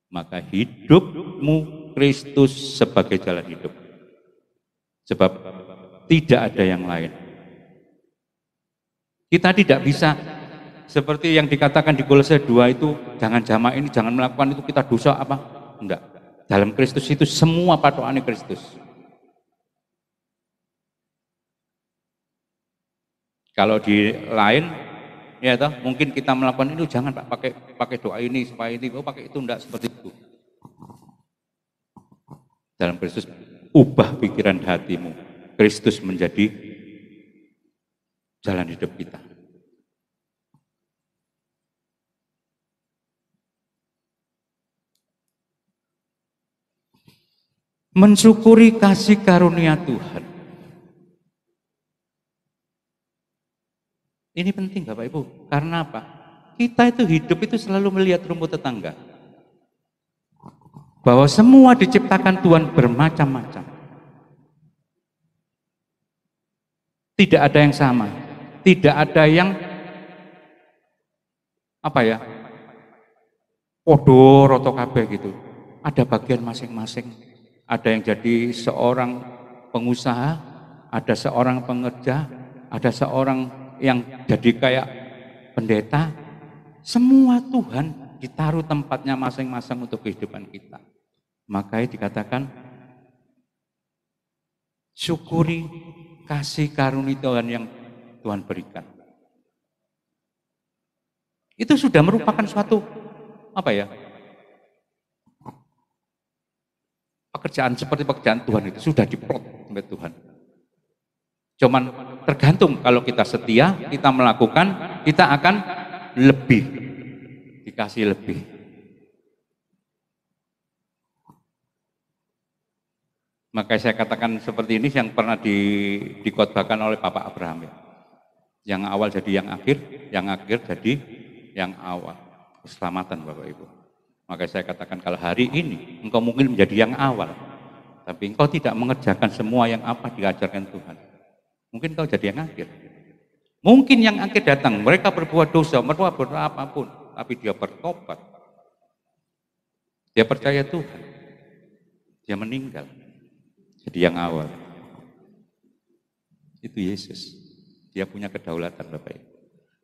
Maka hidupmu Kristus sebagai jalan hidup. Sebab tidak ada yang lain. Kita tidak bisa seperti yang dikatakan di Kolose 2 itu, jangan jamak ini, jangan melakukan itu, kita dosa apa? Enggak. Dalam Kristus itu semua patokannya Kristus. Kalau di lain, ya toh, mungkin kita melakukan itu, jangan Pak pakai doa ini supaya ini, pakai itu, enggak seperti itu. Dalam Kristus ubah pikiran hatimu. Kristus menjadi jalan hidup kita. Mensyukuri kasih karunia Tuhan. Ini penting Bapak Ibu, karena apa? Kita itu hidup itu selalu melihat rumput tetangga. Bahwa semua diciptakan Tuhan bermacam-macam. Tidak ada yang sama. Tidak ada yang podo roto kabeh gitu. Ada bagian masing-masing. Ada yang jadi seorang pengusaha, ada seorang pengerja, ada seorang yang jadi kayak pendeta. Semua Tuhan ditaruh tempatnya masing-masing untuk kehidupan kita. Makanya dikatakan syukuri kasih karunia Tuhan yang Tuhan berikan. Itu sudah merupakan suatu pekerjaan seperti pekerjaan Tuhan, itu sudah diplot oleh Tuhan. Cuman tergantung, kalau kita setia, kita melakukan, kita akan lebih, dikasih lebih. Makanya saya katakan seperti ini yang pernah dikhotbahkan oleh Bapak Abraham ya. Yang awal jadi yang akhir jadi yang awal. Keselamatan Bapak Ibu. Makanya saya katakan kalau hari ini engkau mungkin menjadi yang awal, tapi engkau tidak mengerjakan semua yang apa diajarkan Tuhan. Mungkin engkau jadi yang akhir. Mungkin yang akhir datang, mereka berbuat dosa, mereka berbuat apapun, tapi dia bertobat. Dia percaya Tuhan. Dia meninggal. Jadi yang awal. Itu Yesus. Dia punya kedaulatan Bapak Ibu.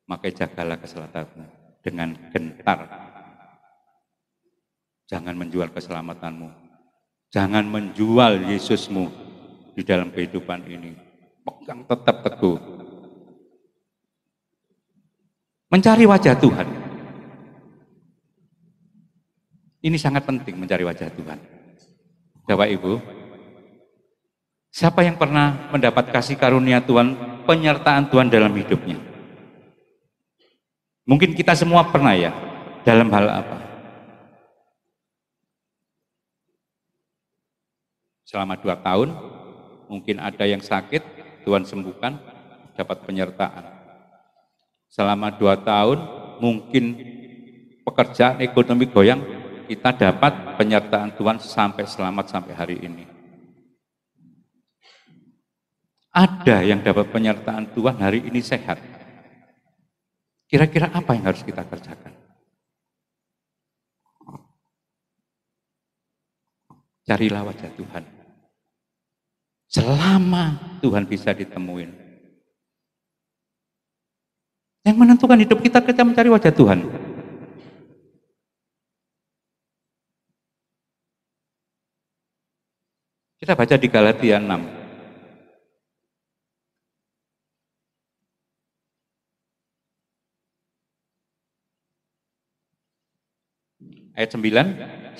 Makanya jagalah keselamatanmu dengan gentar. Jangan menjual keselamatanmu. Jangan menjual Yesusmu di dalam kehidupan ini. Pegang tetap teguh. Mencari wajah Tuhan. Ini sangat penting, mencari wajah Tuhan. Bapak Ibu, siapa yang pernah mendapat kasih karunia Tuhan, penyertaan Tuhan dalam hidupnya? Mungkin kita semua pernah ya, dalam hal apa? Selama 2 tahun, mungkin ada yang sakit, Tuhan sembuhkan, dapat penyertaan. Selama 2 tahun, mungkin pekerjaan ekonomi goyang, kita dapat penyertaan Tuhan sampai selamat sampai hari ini. Ada yang dapat penyertaan Tuhan hari ini sehat. Kira-kira apa yang harus kita kerjakan? Carilah wajah Tuhan. Selama Tuhan bisa ditemuin. Yang menentukan hidup kita mencari wajah Tuhan. Kita baca di Galatia 6. Ayat 9, 10.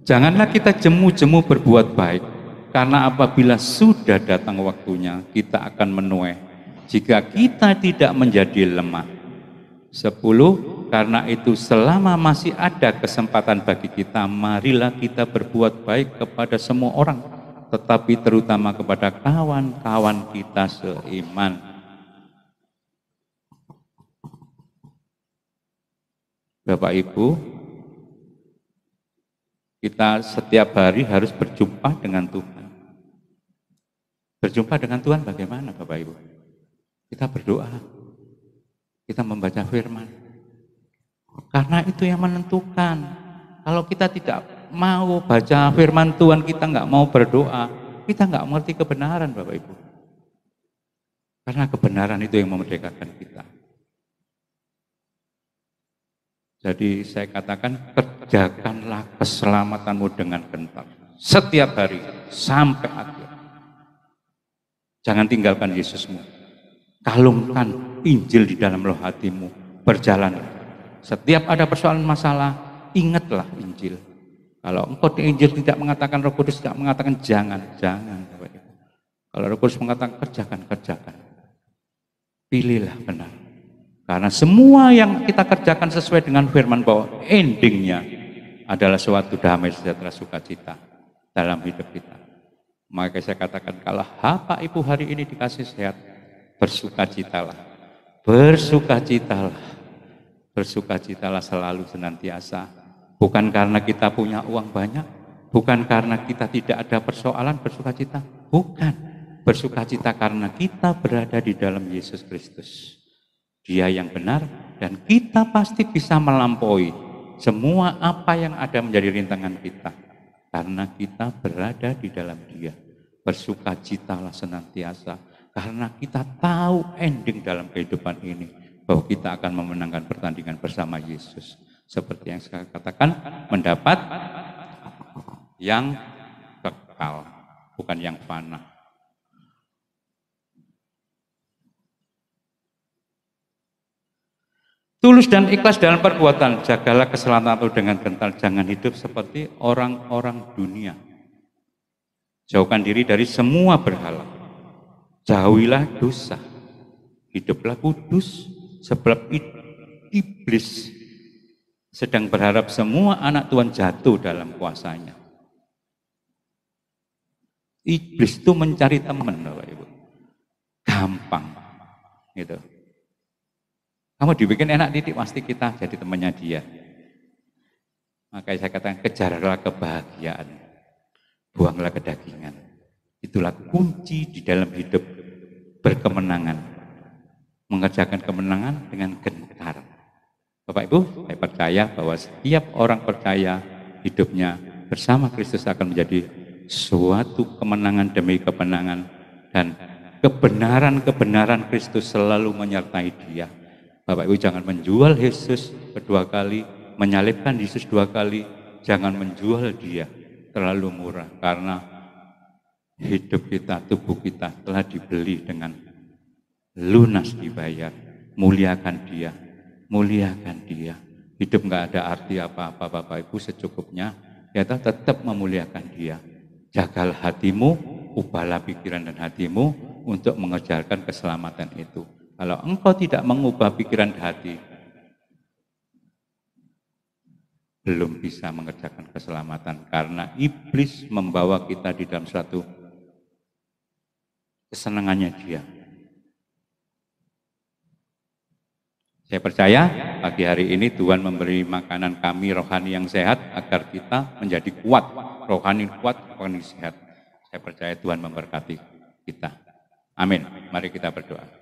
Janganlah kita jemu-jemu berbuat baik, karena apabila sudah datang waktunya, kita akan menuai jika kita tidak menjadi lemah. 10. Karena itu selama masih ada kesempatan bagi kita, marilah kita berbuat baik kepada semua orang, tetapi terutama kepada kawan-kawan kita seiman. Bapak Ibu, kita setiap hari harus berjumpa dengan Tuhan. Berjumpa dengan Tuhan bagaimana Bapak Ibu? Kita berdoa, kita membaca firman. Karena itu yang menentukan. Kalau kita tidak mau baca firman Tuhan, kita nggak mau berdoa, kita nggak mengerti kebenaran Bapak Ibu. Karena kebenaran itu yang memerdekakan kita. Jadi saya katakan, kerjakanlah keselamatanmu dengan gentar. Setiap hari, sampai akhir. Jangan tinggalkan Yesusmu. Kalungkan Injil di dalam roh hatimu. Berjalanlah. Setiap ada persoalan masalah, ingatlah Injil. Kalau engkau di Injil tidak mengatakan, Roh Kudus tidak mengatakan, jangan. Bapak Ibu. Kalau Roh Kudus mengatakan, kerjakan. Pilihlah benar. Karena semua yang kita kerjakan sesuai dengan firman bahwa endingnya adalah suatu damai sejahtera sukacita dalam hidup kita. Maka saya katakan, kalau Bapak Ibu hari ini dikasih sehat, bersukacitalah. Bersukacitalah selalu senantiasa. Bukan karena kita punya uang banyak, bukan karena kita tidak ada persoalan bersukacita, bukan. Bersukacita karena kita berada di dalam Yesus Kristus. Dia yang benar, dan kita pasti bisa melampaui semua apa yang ada menjadi rintangan kita. Karena kita berada di dalam Dia. Bersukacitalah senantiasa, karena kita tahu ending dalam kehidupan ini, bahwa kita akan memenangkan pertandingan bersama Yesus. Seperti yang saya katakan, mendapat yang kekal, bukan yang fana. Tulus dan ikhlas dalam perbuatan, jagalah keselamatanmu dengan gentar, jangan hidup seperti orang-orang dunia. Jauhkan diri dari semua berhala, jauhilah dosa, hiduplah kudus, sebab iblis sedang berharap semua anak Tuhan jatuh dalam kuasanya. Iblis itu mencari teman, Bapak Ibu. Gampang, gitu. Kamu dibikin enak titik, pasti kita jadi temannya dia. Makanya saya katakan, kejarlah kebahagiaan, buanglah kedagingan. Itulah kunci di dalam hidup berkemenangan. Mengerjakan kemenangan dengan gentar. Bapak Ibu, saya percaya bahwa setiap orang percaya hidupnya bersama Kristus akan menjadi suatu kemenangan demi kemenangan. Dan kebenaran-kebenaran Kristus selalu menyertai dia. Bapak Ibu jangan menjual Yesus kedua kali, menyalibkan Yesus dua kali, jangan menjual dia terlalu murah, karena hidup kita, tubuh kita telah dibeli dengan lunas dibayar. Muliakan dia, muliakan dia. Hidup nggak ada arti apa-apa Bapak Ibu, secukupnya kita tetap memuliakan dia. Jagalah hatimu, ubahlah pikiran dan hatimu untuk mengerjakan keselamatan itu. Kalau engkau tidak mengubah pikiran hati, belum bisa mengerjakan keselamatan, karena iblis membawa kita di dalam suatu kesenangannya dia. Saya percaya pagi hari ini Tuhan memberi makanan kami rohani yang sehat agar kita menjadi kuat, rohani kuat, rohani sehat. Saya percaya Tuhan memberkati kita. Amin. Mari kita berdoa.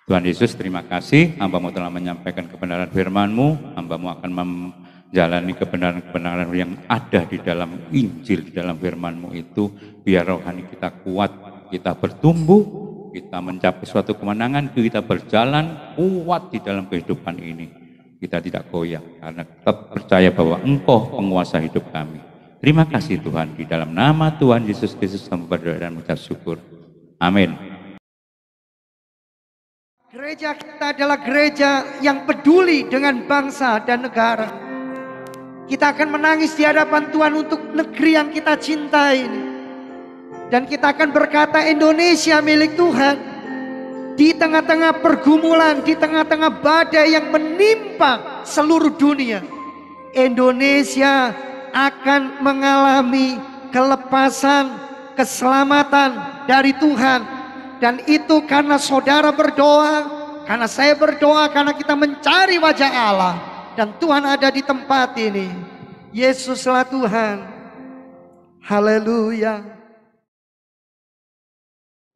Tuhan Yesus, terima kasih, hamba-Mu telah menyampaikan kebenaran firman-Mu, hamba-Mu akan menjalani kebenaran-kebenaran yang ada di dalam Injil, di dalam firman-Mu itu, biar rohani kita kuat, kita bertumbuh, kita mencapai suatu kemenangan, kita berjalan kuat di dalam kehidupan ini. kita tidak goyah karena tetap percaya bahwa Engkau penguasa hidup kami. Terima kasih Tuhan, di dalam nama Tuhan Yesus Kristus kami berdoa dan mengucap syukur. Amin. Gereja kita adalah gereja yang peduli dengan bangsa dan negara. Kita akan menangis di hadapan Tuhan untuk negeri yang kita cintai ini. Dan kita akan berkata, Indonesia milik Tuhan. Di tengah-tengah pergumulan, di tengah-tengah badai yang menimpa seluruh dunia, Indonesia akan mengalami kelepasan, keselamatan dari Tuhan. Dan itu karena saudara berdoa, karena saya berdoa, karena kita mencari wajah Allah. Dan Tuhan ada di tempat ini. Yesuslah Tuhan. Haleluya.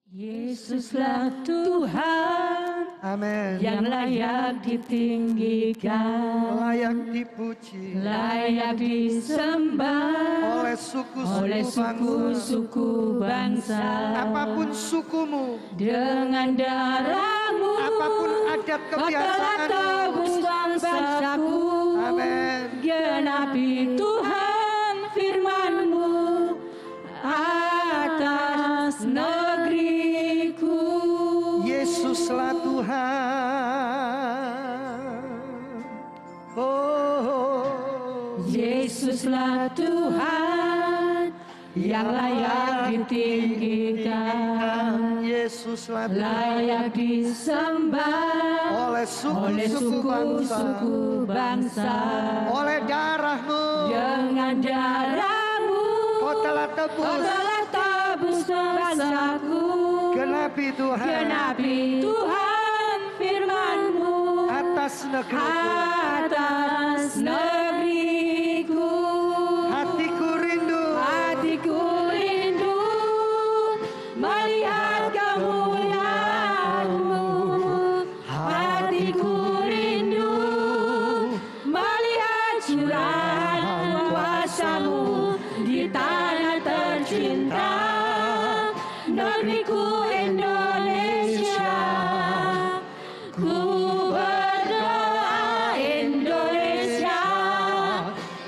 Yesuslah Tuhan, Amin. yang layak ditinggikan, Layak dipuji layak disembah oleh suku-suku bangsa. Apapun sukumu, Dengan darahmu apapun adat kau telah kebiasaanmu. tebus bangsaku. Amin. Genapi Tuhan firman-Mu atas negeriku. Yesuslah Tuhan. Oh, Yesuslah Tuhan, yang layak ditinggikan, Yesuslah Tuhan. layak disembah Oleh suku-suku bangsa. oleh darahmu, Dengan darahmu kau telah kau tebus. telah tebus bangsaku. Genapi Tuhan Genapi Tuhan firman-Mu atas negeriku. atas negeriku. Hatiku rindu Hatiku rindu melihat kemuliaan-Mu. Hatiku rindu melihat curahan kuasa-Mu di tanah tercinta, negeriku Indonesia. Ku berdoa Indonesia,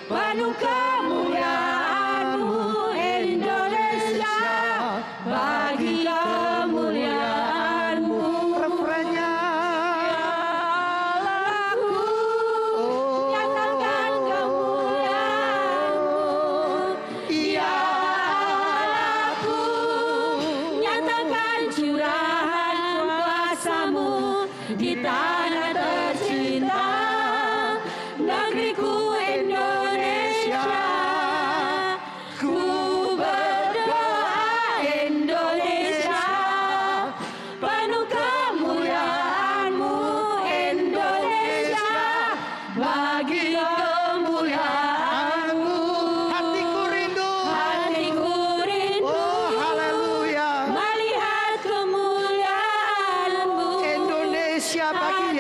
penuh kemuliaan-Mu Indonesia, bagi kemuliaan-Mu. refrennya. Allahku, nyatakan kemuliaan-Mu. Ya Allahku, nyatakan curahan kuasa-Mu di tanah tercinta, negeriku Indonesia. Ku berdoa Indonesia, penuh kemuliaan-Mu Indonesia, bagi kemuliaan-Mu. Hatiku rindu. Hatiku rindu Oh, haleluya. melihat kemuliaan-Mu. Indonesia bagi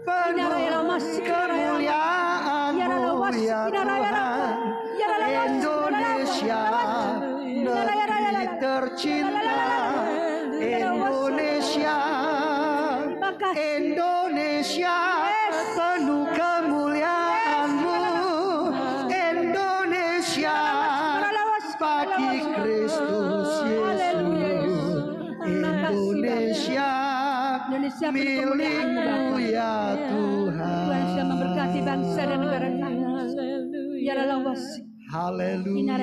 penuh kemuliaan-Mu ya Tuhan. Indonesia, negeri tercinta. Indonesia, Indonesia, penuh kemuliaan-Mu. Indonesia, bagi Kristus Yesus. Indonesia, milik-Mu ya Tuhan. Tuhan sudah memberkati bangsa dan negara kami. Ya Allah, Haleluya.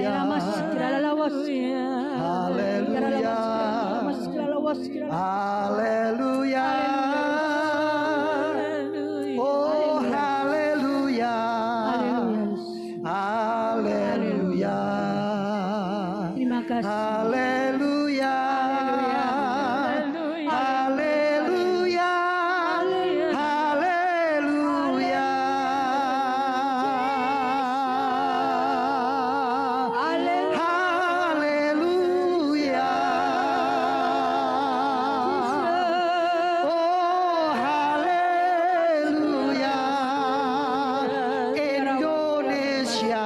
Haleluya. Haleluya. Oh haleluya. Haleluya. Terima kasih. Haleluya. Haleluya. Haleluya. Haleluya. Oh haleluya. Indonesia.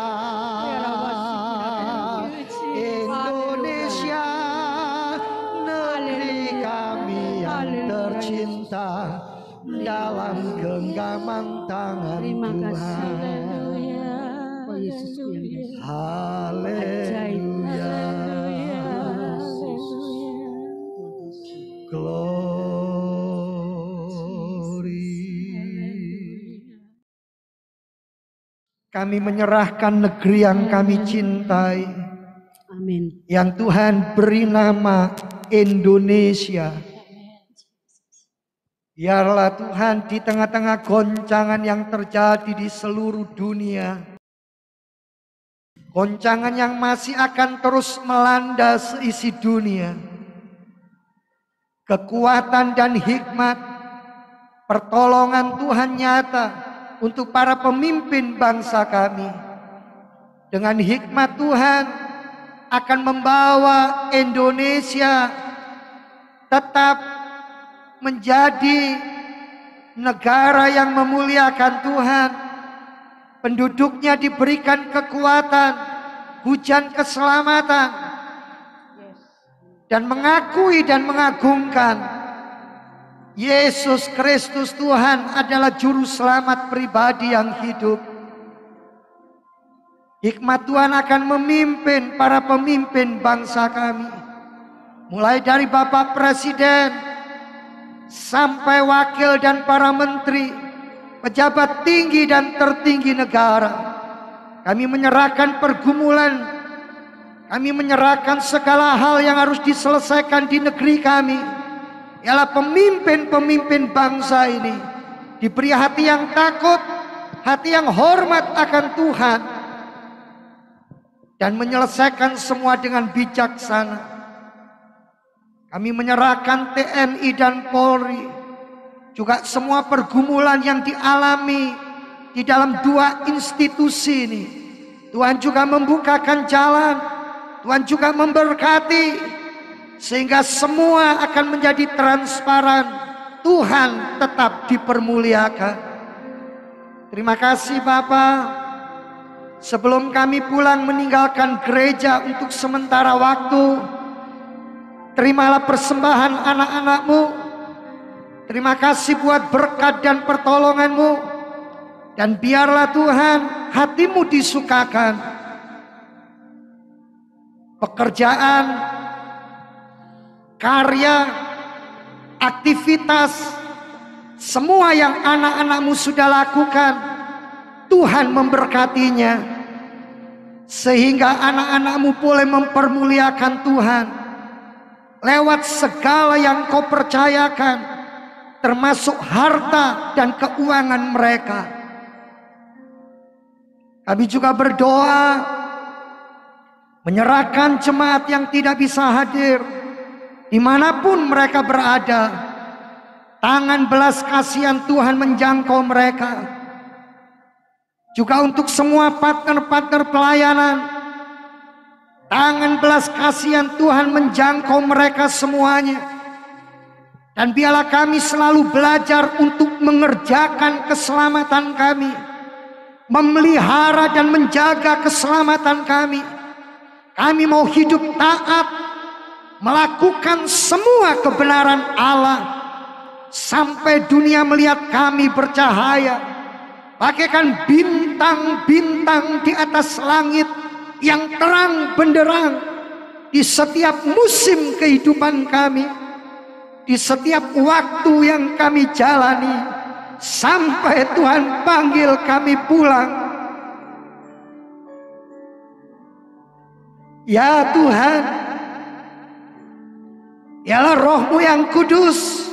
Indonesia, negeri kami yang tercinta, dalam genggaman tangan Terima kasih. Tuhan. Oh Yesusku yang biasa. Haleluya. Glory. Kami menyerahkan negeri yang kami cintai, Amin. yang Tuhan beri nama Indonesia. Biarlah Tuhan di tengah-tengah goncangan yang terjadi di seluruh dunia, goncangan yang masih akan terus melanda seisi dunia, kekuatan dan hikmat, pertolongan Tuhan nyata untuk para pemimpin bangsa kami. Dengan hikmat Tuhan akan membawa Indonesia tetap menjadi negara yang memuliakan Tuhan. Penduduknya diberikan kekuatan, hujan keselamatan, dan mengakui dan mengagungkan Yesus Kristus Tuhan adalah juru selamat pribadi yang hidup. Hikmat Tuhan akan memimpin para pemimpin bangsa kami, mulai dari Bapak Presiden sampai wakil dan para menteri, pejabat tinggi dan tertinggi negara. Kami menyerahkan pergumulan, kami menyerahkan segala hal yang harus diselesaikan di negeri kami. Ialah pemimpin-pemimpin bangsa ini diberi hati yang takut, hati yang hormat akan Tuhan, dan menyelesaikan semua dengan bijaksana. Kami menyerahkan TNI dan Polri, juga semua pergumulan yang dialami di dalam dua institusi ini. Tuhan juga membukakan jalan, Tuhan juga memberkati, sehingga semua akan menjadi transparan. Tuhan tetap dipermuliakan. Terima kasih Bapak. Sebelum kami pulang meninggalkan gereja untuk sementara waktu, terimalah persembahan anak-anak-Mu. Terima kasih buat berkat dan pertolongan-Mu. Dan biarlah Tuhan hati-Mu disukakan. Pekerjaan, karya, aktivitas, semua yang anak-anak-Mu sudah lakukan, Tuhan memberkatinya. Sehingga anak-anak-Mu boleh mempermuliakan Tuhan lewat segala yang Kau percayakan, termasuk harta dan keuangan mereka. Kami juga berdoa menyerahkan jemaat yang tidak bisa hadir, dimanapun mereka berada. Tangan belas kasihan Tuhan menjangkau mereka. Juga untuk semua partner-partner pelayanan, tangan belas kasihan Tuhan menjangkau mereka semuanya. Dan biarlah kami selalu belajar untuk mengerjakan keselamatan kami, memelihara dan menjaga keselamatan kami. Kami mau hidup taat, melakukan semua kebenaran Allah, sampai dunia melihat kami bercahaya, bagaikan bintang-bintang di atas langit yang terang benderang di setiap musim kehidupan kami, di setiap waktu yang kami jalani, sampai Tuhan panggil kami pulang. Ya Tuhan, ialah Roh-Mu yang kudus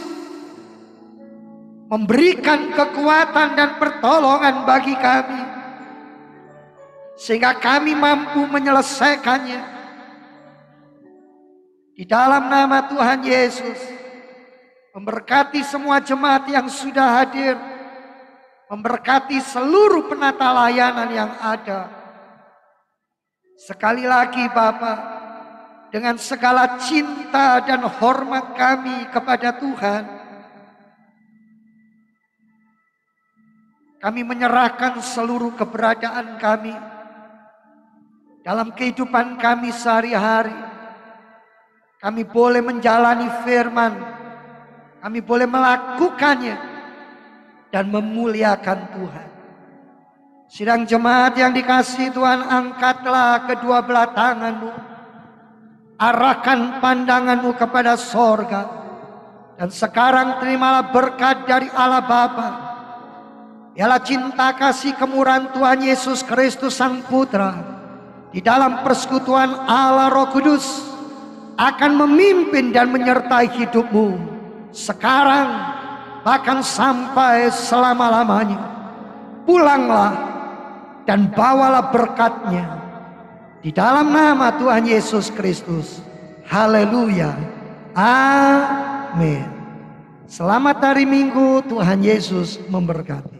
memberikan kekuatan dan pertolongan bagi kami, sehingga kami mampu menyelesaikannya. Di dalam nama Tuhan Yesus, memberkati semua jemaat yang sudah hadir, memberkati seluruh penata layanan yang ada. Sekali lagi Bapa, dengan segala cinta dan hormat kami kepada Tuhan, kami menyerahkan seluruh keberadaan kami dalam kehidupan kami sehari-hari. Kami boleh menjalani firman, kami boleh melakukannya dan memuliakan Tuhan. Sidang jemaat yang dikasihi Tuhan, angkatlah kedua belah tanganmu, arahkan pandanganmu kepada sorga, dan sekarang terimalah berkat dari Allah Bapa, ialah cinta kasih kemurahan Tuhan Yesus Kristus Sang Putra, di dalam persekutuan Allah Roh Kudus, akan memimpin dan menyertai hidupmu sekarang, bahkan sampai selama-lamanya. Pulanglah dan bawalah berkatnya di dalam nama Tuhan Yesus Kristus. Haleluya. Amin. Selamat hari Minggu, Tuhan Yesus memberkati.